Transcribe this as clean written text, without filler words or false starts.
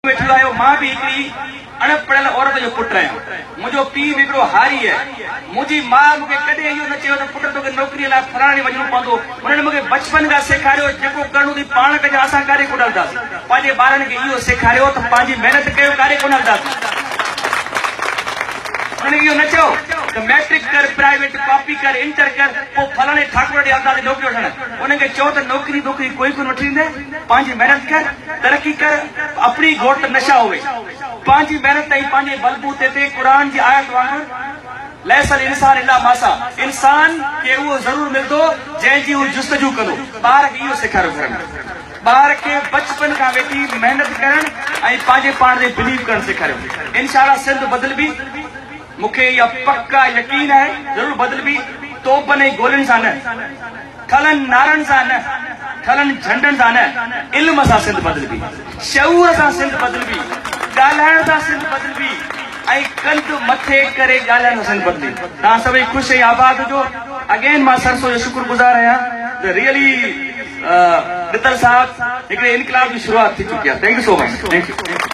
वेठो आहियो मां बि हिकिड़ी अणपढ़ियल औरत जो पुटु आहियां। मुंहिंजो पीउ बि हिकिड़ो हारी आहे। मुंहिंजी माउ मूंखे कॾहिं इहो न चयो त पुट तोखे नौकरीअ लाइ फलाणे वञणो पवंदो। उन्हनि मूंखे बचपन खां सेखारियो जेको करणो अथई पाण कजां, असां काॾे कोन हलंदासीं। पंहिंजे ॿारनि खे इहो सेखारियो त पंहिंजी महिनत कयो, काॾे कोन हलंदासीं। उन्हनि इहो न चयो त मैट्रिक कर, प्राइवेट कॉपी कर, इंटर कर, पोइ फलाणे ठाकुर ॾे हलंदासीं नौकरी वठण। उनखे चयो त नौकरी कोई कोन वठी ॾींदे, पंहिंजी महिनत कर, तरक़ी कर, अपनी घोट नशा होवे, पंहिंजी महिनत ऐं पंहिंजे बलबूते ते क़ुरान जी आयत वांगुरु लैसल इंसान इल्ला मासा, इंसान खे उहो ज़रूर मिलंदो जंहिंजी हू जुस्तजू कंदो। ॿार खे इहो सेखारियो घर में। ॿार खे बचपन खां वेठी महिनत करण ऐं पंहिंजे पाण ते बिलीव करणु सेखारियो। इंशाअल्लाह सिंध बदलबी, मूंखे इहा पक्का यकीन आहे, ज़रूर बदलबी। توبن ऐं ڳولن सां न, खलनि नारन सां न, खलनि झंडन सां न, इल्म सां सिंध बदलबी, शऊर सां सिंध बदलबी, ॻाल्हाइण सां सिंध बदलबी ऐं कंध मथे करे ॻाल्हाइण सां सिंध बदलबी। तव्हां सभई ख़ुशि ऐं आबाद हुजो। अगेन मां सरसो जो शुक्रगुज़ार आहियां त रियली ॾितल साहब हिकिड़े इनकलाब जी शुरूआत थी चुकी आहे। Thank you so much. Thank U.